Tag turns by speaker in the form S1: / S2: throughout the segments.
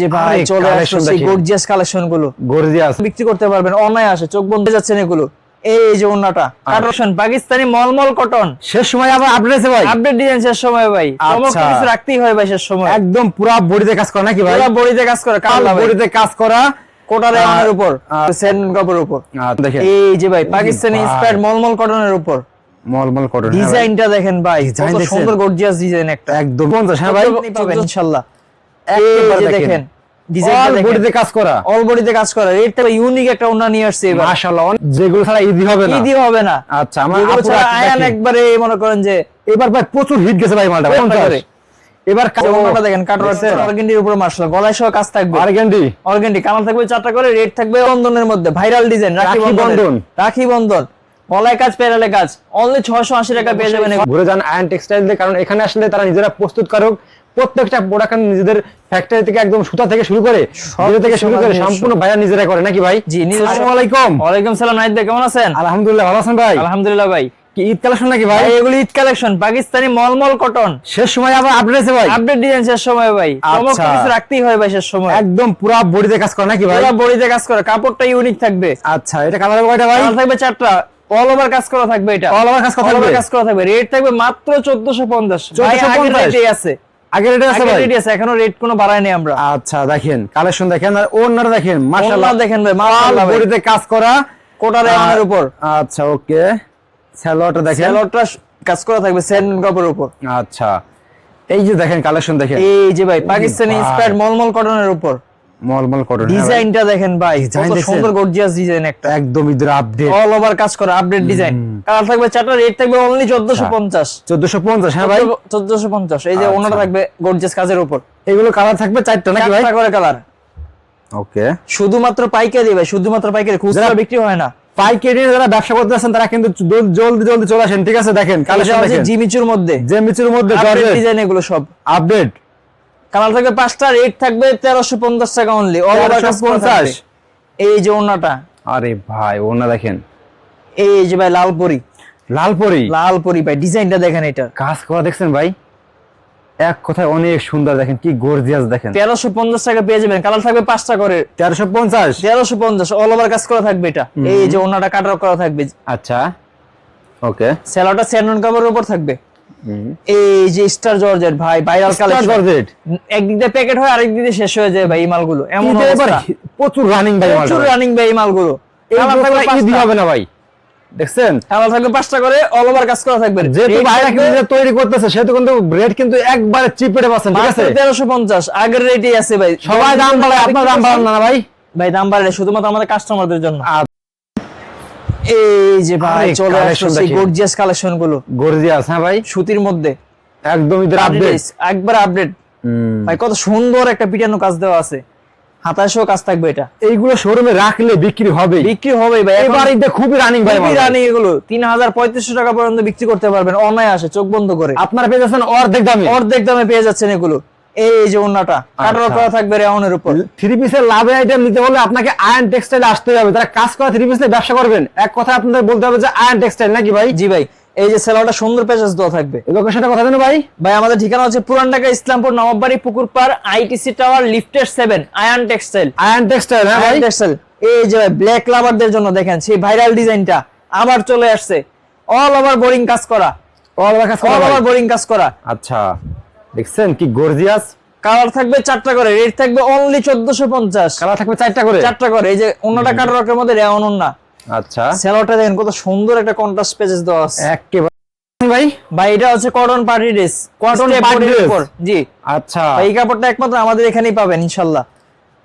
S1: যে ভাই চলে আসছে সেই গর্জিয়াস কালেকশন গুলো,
S2: গর্জিয়াস
S1: বিক্রি করতে পারবেন অনায়াসে, চোখ বন্ধ হয়ে যাচ্ছে না এগুলো। এই যে ওন্নাটা কালেকশন পাকিস্তানি মলমল কটন,
S2: শেষ সময় আবার আপডেট আছে ভাই,
S1: আপডেট ডিজাইন শেষ সময় ভাই, চমক কিছু রাখতেই হয় ভাই শেষ সময়।
S2: একদম পুরো বডিতে কাজ করা নাকি ভাই?
S1: পুরো বডিতে কাজ করা, কালো
S2: বডিতে কাজ করা,
S1: কোটার এর উপর, সেন কাপড়ের উপর।
S2: দেখেন
S1: এই যে ভাই পাকিস্তানি ইন্সপায়ার্ড মলমল কটনের উপর,
S2: মলমল কটন
S1: ডিজাইনটা দেখেন ভাই, কত সুন্দর গর্জিয়াস ডিজাইন একটা,
S2: একদম 50 হ্যাঁ ভাই
S1: পাবেন ইনশাআল্লাহ।
S2: একবার
S1: দেখেন ডিজাইনটা দেখেন,
S2: বডিতে কাজ করা,
S1: অল বডিতে কাজ করা, রেটটা ইউনিক একটা ওন্না নিয়ে আসছে এবার
S2: মাশাআল্লাহ। যেগুলো ছাড়া ইজি হবে না,
S1: ইজি হবে না।
S2: আচ্ছা আমার
S1: আয়ান একবারে মনে করেন যে
S2: এবার ভাই প্রচুর হিট গেছে ভাই মালটা 50। এবার
S1: ওন্নাটা দেখেন কাটওয়ার্ক অর্গানডির উপর মাশাআল্লাহ, গলায় সহ কাজ থাকবে, অর্গানডি কালার থাকবে 4টা করে, রেট থাকবে বন্ধনের মধ্যে, ভাইরাল ডিজাইন রাখি বন্ধন, রাখি বন্ধন, গলায় কাজ পেরালে কাজ, অনলি 680 টাকা পেয়ে যাবেন।
S2: ঘুরে যান আয়ন টেক্সটাইল দিয়ে, কারণ এখানে আসলে তারা নিজেরা প্রস্তুতকারক, প্রত্যেকটা প্রোডাক্ট নিজেদের ফ্যাক্টরি থেকে একদম সুতা থেকে শুরু করে সম্পূর্ণ ভাইয়া নিজেরা করে নাকি ভাই?
S1: জি।
S2: আসসালামু আলাইকুম।
S1: ওয়ালাইকুম সালাম। নাইদ ভাই কেমন আছেন?
S2: আলহামদুলিল্লাহ ভালো আছেন ভাই?
S1: আলহামদুলিল্লাহ ভাই।
S2: কি ঈদ কালেকশন নাকি ভাই?
S1: এগুলো ঈদ কালেকশন পাকিস্তানি মলমল কটন,
S2: শেষ সময় আবার আপডেট আছে ভাই,
S1: আপডেট ডিজাইন শেষ সময় ভাই, চমক কিছু রাখতেই হয় ভাই শেষ সময়।
S2: একদম পুরো বডিতে কাজ করে নাকি ভাই?
S1: পুরো বডিতে কাজ করে, কাপড়টা ইউনিক থাকবে।
S2: আচ্ছা এটা কালার কয়টা ভাই?
S1: কালার থাকবে 4টা, অল ওভার কাজ করা থাকবে, এটা
S2: অল ওভার কাজ করা থাকবে,
S1: রেট থাকবে মাত্র 1450। ভাই আগের রেটই আছে,
S2: আগের রেট আছে ভাই,
S1: রেট আছে, এখনো রেট কোনো বাড়ায় নাই আমরা।
S2: আচ্ছা দেখেন কালেকশন দেখেন, আর ওন্নাটা দেখেন মাশাআল্লাহ,
S1: দেখেন ভাই মাশাআল্লাহ,
S2: বডিতে কাজ করা,
S1: কোটার এর উপর।
S2: আচ্ছা ওকে, সালোয়ারটা দেখেন,
S1: সালোয়ারটা কাজ করা থাকবে সেন কাপড়ের উপর।
S2: আচ্ছা এই যে দেখেন কালেকশন দেখেন,
S1: এই যে ভাই পাকিস্তানি ইন্সপায়ার্ড মলমল কটনের উপর,
S2: মলমল কটন,
S1: ডিজাইনটা দেখেন ভাই, কত সুন্দর গর্জিয়াস ডিজাইন একটা,
S2: একদম ঈদের আপডেট,
S1: অল ওভার কাজ করা, আপডেট ডিজাইন, কালার থাকবে 4টা, রেট থাকবে অনলি 1450।
S2: 1450 হ্যাঁ ভাই
S1: 1450। এই যে ওনাটা থাকবে গর্জিয়াস কাজের উপর,
S2: এগুলো কালার থাকবে 4টা নাকি ভাই?
S1: 4টা করে কালার।
S2: ওকে
S1: শুধুমাত্র পাইকারি ভাই, শুধুমাত্র পাইকারি, খুচরা বিক্রি হয় না।
S2: পাইকারি যারা ব্যবসা করতে আছেন তারা কিন্তু জলদি জলদি চলে আসেন, ঠিক আছে? দেখেন কালেকশন দেখেন,
S1: জিমিচুর মধ্যে,
S2: জর্জেট
S1: ডিজাইন, এগুলো সব
S2: আপডেট,
S1: কালার থাকবে 5টা, রেট থাকবে 1350 টাকা অনলি, অল ওভার কাজ করা থাকবে। এই যে ওন্নাটা,
S2: আরে ভাই ওন্না দেখেন,
S1: এই যে ভাই লালপরি ভাই, ডিজাইনটা দেখেন, এটা
S2: কাজ করা দেখছেন ভাই, এক কথায় অনেক সুন্দর, দেখেন কি গর্জিয়াস, দেখেন
S1: 1350 টাকা পেয়ে যাবেন, কালার থাকবে 5টা করে, 1350 অল ওভার কাজ করা থাকবে এটা। এই যে ওন্নাটা কাটার করা থাকবে,
S2: আচ্ছা ওকে,
S1: সেলোটা স্যান্ডন কাপড়ের উপর থাকবে। এই যে স্টার জর্জেট ভাই, ভাইরাল কালেকশন, একদিক দিয়ে প্যাকেট হয়, আরেক দিক দিয়ে শেষ হয়ে যায় ভাই এই মালগুলো, এমন অবস্থা,
S2: প্রচুর রানিং ভাই,
S1: প্রচুর রানিং ভাই এই মালগুলো।
S2: কালার থাকবে ইজি হবে না ভাই, দেখছেন
S1: কালার থাকবে 5টা করে, অল ওভার কাজ করা থাকবে।
S2: যেহেতু ভাইরা কিন্তু তৈরি করতেছে সেহেতু কিন্তু রেট কিন্তু একবারে চিপ রেটে পাচ্ছেন, ঠিক আছে?
S1: 1350 আগের রেটই আছে ভাই,
S2: সবাই দাম বাড়ায়, আপনার দাম বাড়ান না ভাই?
S1: ভাই দাম বাড়ায় শুধুমাত্র আমাদের কাস্টমারদের জন্য। এই যে ভাই চলে আসছে সেই গর্জিয়াস কালেকশন গুলো,
S2: গর্জিয়াস হ্যাঁ ভাই,
S1: সুতির মধ্যে,
S2: একদম ঈদের আপডেট,
S1: একবার আপডেট ভাই, কত সুন্দর একটা পিটানো কাজ দেওয়া আছে, হাতায়ও কাজ থাকবে। এটা
S2: এইগুলো শোরুমে রাখলে বিক্রি হবে
S1: ভাই,
S2: এবার ঈদে খুবই রানিং ভাই,
S1: রানিং, এগুলো 3500 টাকা পর্যন্ত বিক্রি করতে পারবেন অনায়াসে, চোখ বন্ধ করে।
S2: আপনারা পেয়ে যাচ্ছেন অর্ধেক দামে
S1: পেয়ে যাচ্ছেন এগুলো। এই যে ওন্নাটা কাটার করা থাকবে রেওনের উপর,
S2: থ্রি পিসের লাভের আইটেম নিতে হলে আপনাকে আয়ন টেক্সটাইল আসতে হবে, তারা কাজ করা থ্রি পিসে ব্যবসা করবেন, এক কথা আপনাদের বলতে হবে যে আয়ন টেক্সটাইল নাকি ভাই?
S1: জি ভাই। এই যে সেলোটা সুন্দর প্যাচেস দেওয়া থাকবে,
S2: লোকেশনটা কথা দেন ভাই?
S1: ভাই আমাদের ঠিকানা হচ্ছে পুরান ঢাকা ইসলামপুর নবাববাড়ি পুকুরপাড় আইটিসি টাওয়ার লিফটের 7, আয়ন টেক্সটাইল হ্যাঁ ভাই, টেক্সটাইল। এই যে ব্ল্যাক লাভারদের জন্য দেখেন সেই ভাইরাল ডিজাইনটা আবার চলে আসছে, অল ওভার বোরিং কাজ করা, বোরিং কাজ করা।
S2: আচ্ছা দেখছেন কি গর্জিয়াস,
S1: কালার থাকবে 4টা করে, রেট থাকবে অনলি 1450,
S2: কালার থাকবে 4টা করে। এই
S1: যে ওন্নাটা কাটার রকের মধ্যে রেওন ওন্না,
S2: আচ্ছা
S1: সেলোটা দেখেন কত সুন্দর একটা কন্ট্রাস্ট পেজেস দেওয়া আছে
S2: একেবারে ভাই,
S1: এটা হচ্ছে কটন পার্টি ড্রেস, উপর। জি
S2: আচ্ছা,
S1: এই কাপড়টা একমাত্র আমাদের এখানেই পাবেন ইনশাআল্লাহ।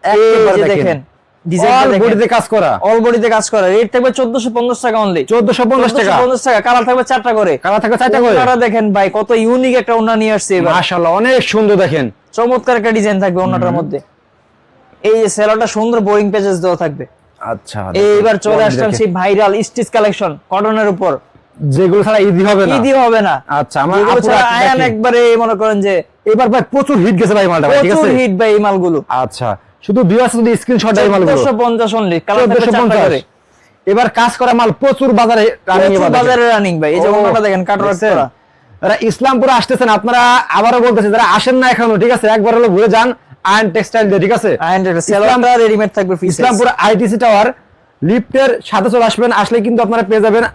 S1: এই যে দেখেন ডিজাইনটা দেখেন,
S2: বডিতে কাজ করা,
S1: অল বডিতে কাজ করা, রেট থাকবে 1450 টাকা অনলি,
S2: 1450
S1: টাকা। কালার থাকবে 4টা করে, কালার দেখেন ভাই, কত ইউনিক একটা ওন্না নিয়ে আসছে এবার,
S2: মাশাআল্লাহ অনেক সুন্দর, দেখেন
S1: চমৎকার একটা ডিজাইন থাকবে ওন্নাটার মধ্যে। এই যে সেলোটা সুন্দর বোরিং পেজেস দেওয়া থাকবে।
S2: আচ্ছা
S1: এইবার চলে আসলাম সেই ভাইরাল স্টিচ কালেকশন কটনের উপর,
S2: যেগুলো ছাড়া ইজি হবে না। আচ্ছা আমার
S1: আয়ান একবারে মনে করেন যে
S2: এবার ভাই প্রচুর হিট গেছে ভাই মালটা, ঠিক আছে?
S1: প্রচুর হিট ভাই এই মালগুলো।
S2: আচ্ছা শুধু ভিউয়ার্স যদি স্ক্রিনশট দেয় মালগুলো
S1: 1450 অনলি, কালার 1450।
S2: এবার কাজ করা মাল প্রচুর বাজারে
S1: রানিং ভাই। এই যে ওন্নাটা দেখেন কাটওয়ার্ক করা,
S2: যারা ইসলামপুরে আসতেছেন আপনারা, আবারও বলতেছি যারা আসেন না এখনো, ঠিক আছে, একবার হলো ঘুরে যান আয়ন টেক্সটাইল দিয়ে, ঠিক আছে?
S1: আয়ন টেক্সটাইল সেলোয়ারটা রেডিমেড থাকবে free size.
S2: Islampur ITC tower লিফটের সাথে চলে আসবেন, আসলে কিন্তু আপনারা পেয়ে যাবেন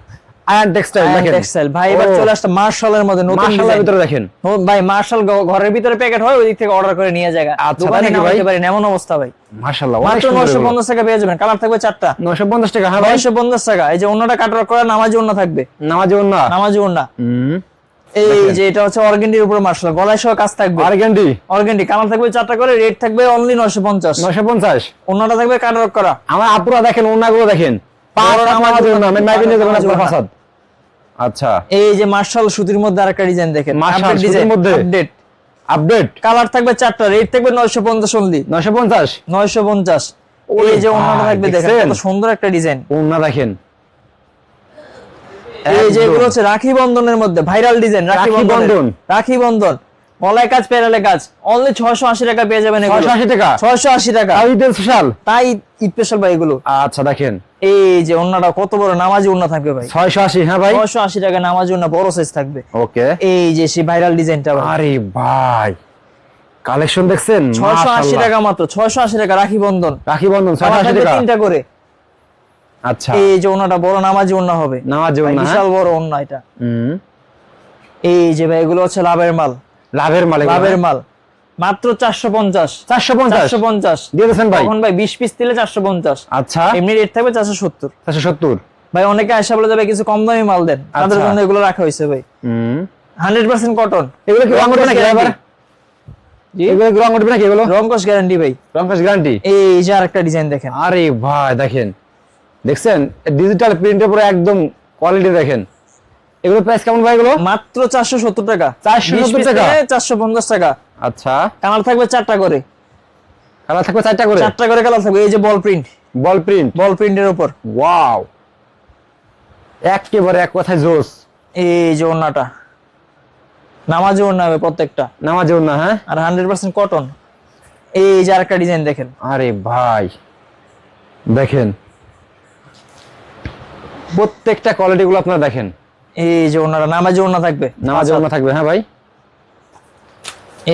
S2: আয়ন টেক্সটাইল।
S1: আয়ন
S2: দেখেন
S1: টেক্সটাইল ভাই এবার চলে আসছে মার্শালের মধ্যে নতুন
S2: মাশাআল্লাহ, ভিতরে দেখেন
S1: ভাই মার্শাল ঘরের ভিতরে প্যাকেট হয় ওই দিক থেকে অর্ডার করে নিয়ে জায়গা
S2: আচ্ছা,
S1: দোকানে
S2: তাই নাকি
S1: নামাতে
S2: ভাই?
S1: পারেন এমন অবস্থা ভাই।
S2: মাশাআল্লাহ, অনেক
S1: মাত্র
S2: সুন্দর এগুলো।
S1: 950 টাকা পেয়ে যাবেন, কালার থাকবে 4টা।
S2: 950 টাকা। হ্যাঁ ভাই,
S1: 950 টাকা। এই যে অন্যটা কাটওয়ার্ক করা নামাজি ওন্না থাকবে,
S2: নামাজি ওন্না।
S1: নামাজি ওন্না। এই যে এটা হচ্ছে অর্গেন্ডির উপরে মার্শাল, গলায় সহ কাজ থাকবে
S2: অর্গেন্ডি,
S1: অর্গেন্ডি, কালার থাকবে 4টা করে, রেট থাকবে অনলি 950।
S2: 950।
S1: অন্যটা থাকবে কাটওয়ার্ক করা।
S2: আমার আপুরা দেখেন ওন্নাগুলো দেখেন, পাঁচ নামাজি ওন্না, আমি মাইকে নিয়ে যাবেন আপনার ফাসাদ। আচ্ছা,
S1: এই যে মার্শাল সুতির মধ্যে আরেকটা ডিজাইন দেখেন,
S2: মার্শাল
S1: আপডেট
S2: সুতির
S1: ডিজাইন,
S2: মধ্যে।
S1: আপডেট
S2: আপডেট,
S1: কালার থাকবে 4টা, রেট থাকবে 950 অনলি।
S2: 950।
S1: 950।
S2: ওরে
S1: এই যে
S2: ভাই,
S1: অন্যটা থাকবে দেখেন
S2: দেখছেন?
S1: কত সুন্দর একটা ডিজাইন।
S2: ওন্না দেখেন,
S1: এই যে
S2: একদম।
S1: এগুলো হচ্ছে রাখি বন্ধনের মধ্যে ভাইরাল ডিজাইন, রাখি
S2: রাখি
S1: বন্ধন,
S2: বন্ধন।
S1: রাখি বন্ধন, গলায় কাজ পেরালে কাজ, অনলি 680 টাকা পেয়ে যাবেন এগুলো।
S2: 680 টাকা,
S1: 680 টাকা,
S2: তাও ঈদের স্পেশাল।
S1: তাই ঈদ স্পেশাল ভাই এগুলো।
S2: আচ্ছা দেখেন,
S1: এই যে ওন্নাটা কত বড় নামাজি ওন্না থাকবে ভাই,
S2: 680। হ্যাঁ ভাই,
S1: 680 টাকা নামাজি ওন্না, বড় সাইজ থাকবে।
S2: ওকে।
S1: এই যে সেই ভাইরাল ডিজাইনটা ভাই,
S2: আরে ভাই, কালেকশন দেখছেন?
S1: 680 টাকা মাত্র, 680 টাকা রাখি বন্ধন,
S2: রাখি বন্ধন
S1: কালার
S2: 680
S1: থাকবে
S2: টাকা।
S1: 3টা করে।
S2: আচ্ছা,
S1: এই যে ওন্নাটা বড় নামাজি ওন্না হবে,
S2: নামাজি
S1: ভাই
S2: ওন্না,
S1: বিশাল বড় ওন্না এটা।
S2: হুম,
S1: এই যে ভাই এগুলো হচ্ছে লাভের মাল,
S2: লাভের মাল এগুলো,
S1: লাভের
S2: হ্যাঁ?
S1: মাল, মাত্র 450।
S2: 450
S1: 450
S2: দিয়ে দিয়েছেন ভাই।
S1: তখন ভাই 20 পিস দিলে 450,
S2: আচ্ছা,
S1: এমনি রেট থাকবে 470।
S2: 470।
S1: ভাই অনেকে আশা বলে যাবে কিছু কম দামি মাল দেন, তাদের
S2: আচ্ছা।
S1: জন্য এগুলো রাখা হয়েছে ভাই,
S2: হুম,
S1: 100% কটন।
S2: এগুলো কি রং উঠবে নাকি এবার?
S1: জি,
S2: এগুলো কি রং উঠবে নাকি এগুলো?
S1: রংকশ গ্যারান্টি ভাই।
S2: রং কস গ্যারান্টি।
S1: এই যে আরেকটা ডিজাইন দেখেন,
S2: আরে ভাই দেখেন, দেখছেন ডিজিটাল প্রিন্টের উপরে একদম কোয়ালিটি দেখেন। এগুলো প্রাইস কেমন ভাই এগুলো?
S1: মাত্র 470 টাকা।
S2: 470 টাকা।
S1: 450 টাকা।
S2: আচ্ছা,
S1: কালার থাকবে 4টা করে,
S2: কালার থাকবে 4টা করে,
S1: 4টা করে কালার থাকবে। এই যে বল প্রিন্ট,
S2: বল প্রিন্ট,
S1: বল প্রিন্টের উপর।
S2: ওয়াও, একেবারে এক কথায় জোস।
S1: এই যে ওন্নাটা নামাজি ওন্না হবে প্রত্যেকটা,
S2: নামাজি ওন্না, হ্যাঁ?
S1: আর 100% কটন। এই যে আরেকটা ডিজাইন দেখেন,
S2: আরে ভাই দেখেন, প্রত্যেকটা কোয়ালিটি গুলো আপনারা দেখেন।
S1: এই যে ওন্নাটা নামাজি ওন্না থাকবে,
S2: নামাজি ওন্না থাকবে, হ্যাঁ ভাই।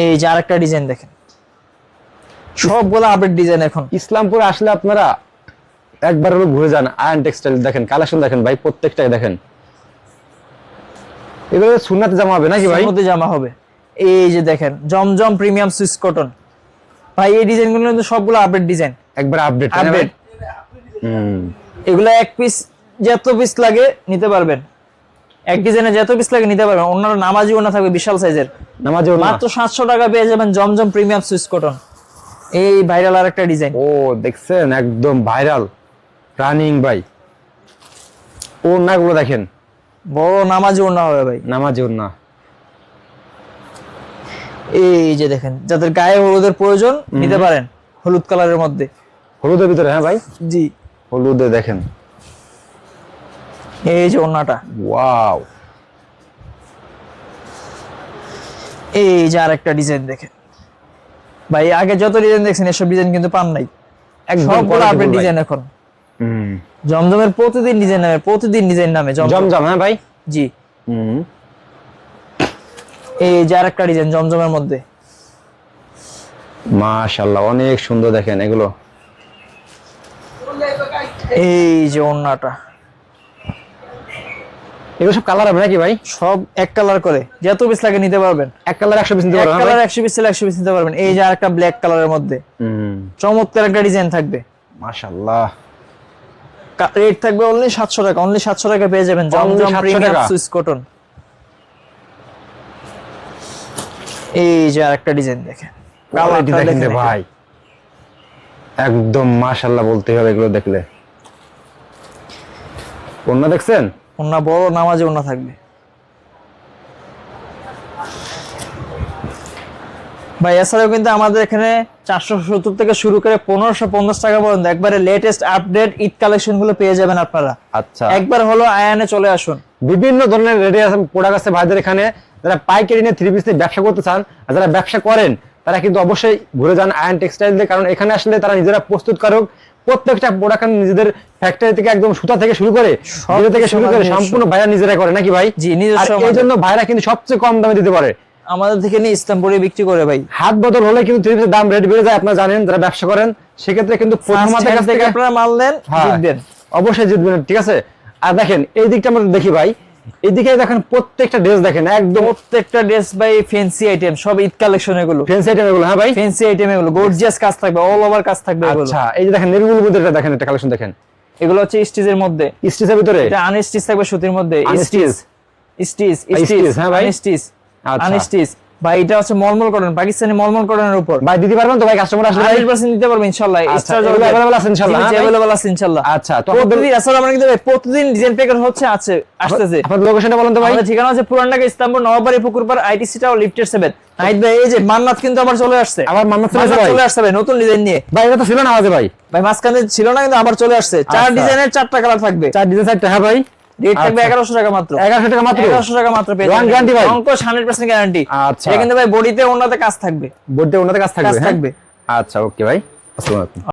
S1: এই যে আরেকটা ডিজাইন দেখেন, সবগুলো আপডেট ডিজাইন এখন।
S2: ইসলামপুরে আসলে আপনারা একবার হলো ঘুরে যান, আয়ন টেক্সটাইল দেখেন, কালেকশন দেখেন ভাই, প্রত্যেকটাই দেখেন। এগুলো সুন্নাতে জামা হবে নাকি ভাই?
S1: মধ্যে জামা হবে। এই যে দেখেন জমজম প্রিমিয়াম সুইস কটন ভাই, এই ডিজাইনগুলো কিন্তু সবগুলো আপডেট ডিজাইন,
S2: একবার আপডেট
S1: আপডেট।
S2: হুম,
S1: এগুলো এক পিস যত পিস লাগে নিতে পারবেন, এক ডিজাইনে যত পিস লাগে নিতে পারবেন। অন্যান্য নামাজি ওন্না থাকবে বিশাল সাইজের,
S2: নামাজি ওন্না
S1: মাত্র 700 টাকা পেয়ে যাবেন জমজম প্রিমিয়াম সুইস কটন। এই ভাইরাল আরেকটা ডিজাইন,
S2: ও দেখছেন একদম ভাইরাল রানিং ভাই। ওন্নাগুলো দেখেন,
S1: বড় নামাজি ওন্না হবে ভাই।
S2: নামাজি ওন্না।
S1: এই যে দেখেন যাদের গায়ে হলুদের প্রয়োজন নিতে পারেন, হলুদ কালারের মধ্যে।
S2: হলুদের ভিতরে, হ্যাঁ ভাই,
S1: জি,
S2: হলুদে দেখেন,
S1: এই যে ওন্নাটা।
S2: ওয়াও,
S1: এই যে আরেকটা ডিজাইন দেখেন ভাই, আগে যত ডিজাইন দেখছেন এসব ডিজাইন কিন্তু পান নাই,
S2: একদম
S1: সবগুলো
S2: quality
S1: আপডেট
S2: full ভাই।
S1: ডিজাইন এখন।
S2: হুম,
S1: জমজমের প্রতিদিন ডিজাইন নামে, প্রতিদিন ডিজাইন নামে জমজম।
S2: জমজম, হ্যাঁ ভাই।
S1: জি,
S2: হুম,
S1: এই যে আরেকটা ডিজাইন জমজমের মধ্যে।
S2: মাশাআল্লাহ, অনেক সুন্দর দেখেন এগুলো।
S1: এই যে ওন্নাটা,
S2: এগুলো সব কালার হবে নাকি ভাই?
S1: সব এক কালার করে, যত পিস লাগে নিতে পারবেন।
S2: এক কালার 100 পিস নিতে
S1: এক
S2: পারবেন, হ্যাঁ
S1: কালার
S2: ভাই?
S1: 100 পিস থেকে 100 পিস নিতে পারবেন। এই যে আরেকটা ব্ল্যাক কালারের মধ্যে
S2: হুম,
S1: চমৎকার একটা ডিজাইন থাকবে,
S2: মাশাআল্লাহ।
S1: রেট থাকবে অনলি 700 টাকা। অনলি 700 টাকা পেয়ে যাবেন জমজম
S2: 700
S1: প্রিমিয়াম
S2: টাকা।
S1: Swiss cotton. এই যে আরেকটা ডিজাইন দেখেন,
S2: কোয়ালিটি
S1: কালারটা
S2: দেখেন রে
S1: দেখেন
S2: ভাই, একদম মাশাআল্লাহ বলতে হবে এগুলো দেখলে। ওন্না দেখছেন?
S1: ওন্না বড় নামাজে ওন্না থাকবে ভাই। এছাড়াও কিন্তু আমাদের এখানে 470 থেকে শুরু করে 1550 টাকা পর্যন্ত একবারে লেটেস্ট আপডেট ঈদ কালেকশন গুলো পেয়ে যাবেন আপনারা।
S2: আচ্ছা,
S1: একবার হলো আয়ানে চলে আসুন।
S2: বিভিন্ন ধরনের রেডি আছে প্রোডাক্ট আছে ভাইদের এখানে। যারা পাইকারি নিয়ে 3 পিস নিয়ে ব্যবসা করতে চান, আর যারা ব্যবসা করেন তারা কিন্তু অবশ্যই ঘুরে যান আয়ন টেক্সটাইল দিয়ে, কারণ এখানে আসলে তারা নিজেরা প্রস্তুতকারক। প্রত্যেকটা প্রোডাক্ট নিজেদের ফ্যাক্টরি থেকে একদম সুতা থেকে শুরু করে নিজে থেকে শুরু করে সম্পূর্ণ ভাইরা নিজেরা করে নাকি ভাই?
S1: জি, নিজস্ব
S2: আর এই জন্য ভাইরা কিন্তু সবচেয়ে কম দামে দিতে পারে।
S1: আমাদের থেকে নিয়ে ইসলামপুরে বিক্রি করে ভাই।
S2: হাত বদল হলে কিন্তু থ্রি পিসের দাম রেট বেড়ে যায়, আপনারা জানেন যারা ব্যবসা করেন, সেক্ষেত্রে কিন্তু প্রথম হাতের কাছ থেকে
S1: আপনারা মাল নেন,
S2: হ্যাঁ,
S1: জিতবেন,
S2: অবশ্যই জিতবেন, ঠিক আছে। আর দেখেন এই দিকটা আমরা দেখি ভাই, এইদিকে দেখেন প্রত্যেকটা ড্রেস দেখেন একদম,
S1: প্রত্যেকটা ড্রেস ভাই ফ্যান্সি আইটেম, সব ঈদ কালেকশন এগুলো,
S2: ফ্যান্সি আইটেম এগুলো। হ্যাঁ ভাই,
S1: ফ্যান্সি আইটেম এগুলো, গর্জিয়াস কাজ থাকবে, অল ওভার কাজ থাকবে এগুলো।
S2: আচ্ছা এই যে দেখেন নেভি ব্লুর মধ্যে এটা দেখেন, একটা কালেকশন দেখেন,
S1: এগুলো হচ্ছে স্টিচের মধ্যে,
S2: স্টিচের ভিতরে
S1: এটা আনস্টিচ থাকবে সুতির মধ্যে,
S2: আনস্টিচ,
S1: স্টিচ
S2: স্টিচ, হ্যাঁ ভাই,
S1: আনস্টিচ,
S2: আচ্ছা।
S1: আনস্টিচ ভাই। এটা হচ্ছে মলমল কটন, পাকিস্তানি মলমল কটনের উপর।
S2: ভাই দিতে পারবেন তো ভাই, কাস্টমার আসলে ভাই
S1: 100% দিতে পারবো ইনশাআল্লাহ।
S2: আচ্ছা,
S1: এক্সট্রা
S2: এগুলো available আছে ইনশাআল্লাহ, হ্যাঁ ভাই?
S1: अवेलेबल আছে ইনশাআল্লাহ।
S2: আচ্ছা, তো
S1: প্রতিদিন আসলে আমরা কিন্তু ভাই প্রতিদিন ডিজাইন প্যাকেট হচ্ছে আসতেছে।
S2: আপনাদের লোকেশনটা বলেন তো ভাই।
S1: আমাদের ঠিকানা হচ্ছে পুরান ঢাকা ইসলামপুর নবাববাড়ি পুকুরপাড় আইটিসি টাওয়ার লিফটের 7। নাহিদ ভাই এই যে মান্নাত কিন্তু আবার চলে আসছে,
S2: আবার মান্নাত
S1: চলে আসছে ভাই নতুন ডিজাইন নিয়ে।
S2: ভাই এটা তো ছিল না আওয়াজে ভাই,
S1: ভাই মাঝখানে ছিল না, কিন্তু আবার চলে আসছে। 4
S2: আচ্ছা।
S1: ডিজাইনের 4টা কালার থাকবে,
S2: 4 ডিজাইন 4টা। হ্যাঁ ভাই,
S1: রেট থাকবে
S2: আচ্ছা।
S1: 1100 টাকা মাত্র,
S2: 1100 টাকা মাত্র,
S1: 1100 টাকা মাত্র পেয়ে
S2: ওয়ান
S1: যাবেন।
S2: গ্যারান্টি ভাই,
S1: অঙ্কশ 100% গ্যারান্টি।
S2: আচ্ছা
S1: এটা কিন্তু ভাই বডিতে ওনাতে কাজ থাকবে,
S2: বড্ডে ওনাদের কাজ থাকবে,
S1: কাজ
S2: হ্যাঁ?
S1: থাকবে।
S2: আচ্ছা ওকে ভাই, আসসালামু আলাইকুম।